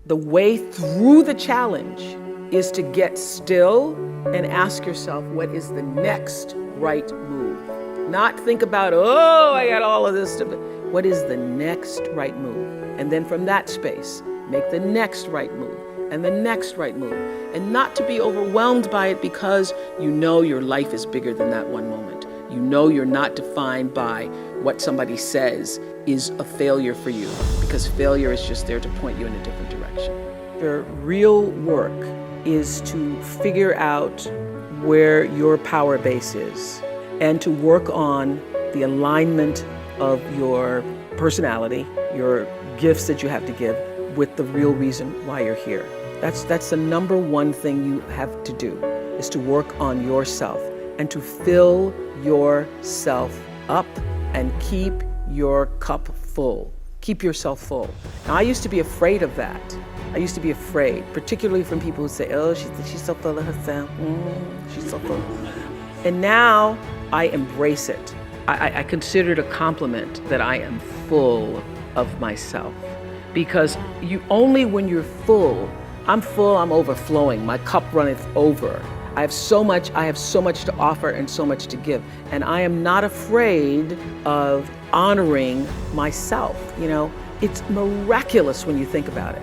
The way through the challenge is to get still and ask yourself, what is the next right move? Not think about, oh, I got all of this stuff. What is the next right move? And then from that space, make the next right move and the next right move. And not to be overwhelmed by it, because you know your life is bigger than that one moment. You know you're not defined by what somebody says is a failure for you, because failure is just there to point you in a different direction. Your real work is to figure out where your power base is and to work on the alignment of your personality, your gifts that you have to give, with the real reason why you're here. That's the number one thing you have to do, is to work on yourself and to fill yourself up and keep your cup full. Keep yourself full. Now, I used to be afraid of that. I used to be afraid, particularly from people who say, oh, she's so full of herself. She's so full. And now I embrace it. I consider it a compliment that I am full of myself. Because only when you're full, I'm full, I'm overflowing, my cup runneth over. I have so much to offer and so much to give. And I am not afraid of honoring myself. You know, it's miraculous when you think about it.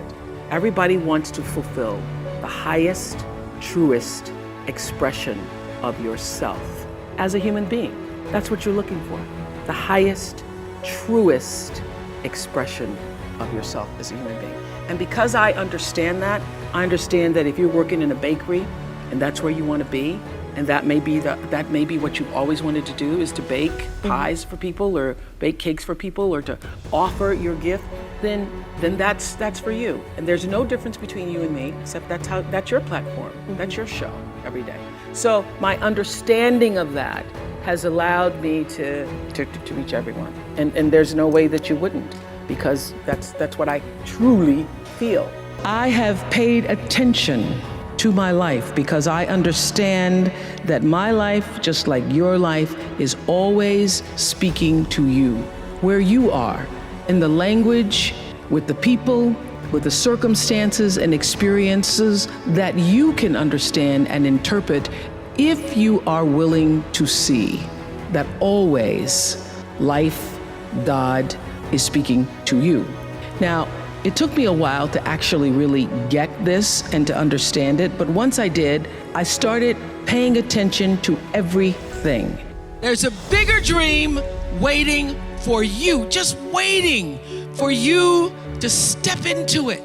Everybody wants to fulfill the highest, truest expression of yourself as a human being. That's what you're looking for. The highest, truest expression of yourself as a human being. And because I understand that if you're working in a bakery and that's where you want to be, and that may be what you've always wanted to do, is to bake pies for people or bake cakes for people or to offer your gift, then that's for you. And there's no difference between you and me, except that's your platform, that's your show every day. So my understanding of that has allowed me to reach everyone. And there's no way that you wouldn't, because that's what I truly feel. I have paid attention to my life because I understand that my life, just like your life, is always speaking to you, where you are, in the language, with the people, with the circumstances and experiences that you can understand and interpret if you are willing to see that always life, God, is speaking to you. Now, it took me a while to actually really get this and to understand it, but once I did, I started paying attention to everything. There's a bigger dream waiting for you, just waiting for you to step into it,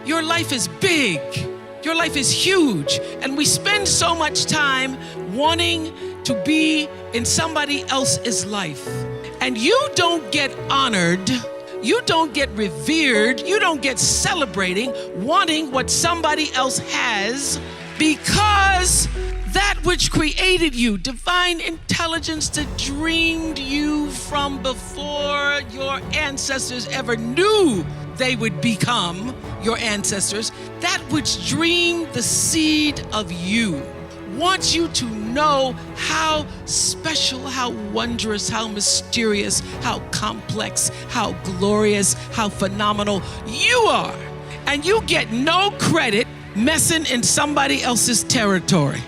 Your life is big, your life is huge, and we spend so much time wanting to be in somebody else's life. And you don't get honored, you don't get revered, you don't get celebrating wanting what somebody else has, because that which created you, divine intelligence that dreamed you from before your ancestors ever knew they would become your ancestors, that which dreamed the seed of you, wants you to know how special, how wondrous, how mysterious, how complex, how glorious, how phenomenal you are. And you get no credit messing in somebody else's territory.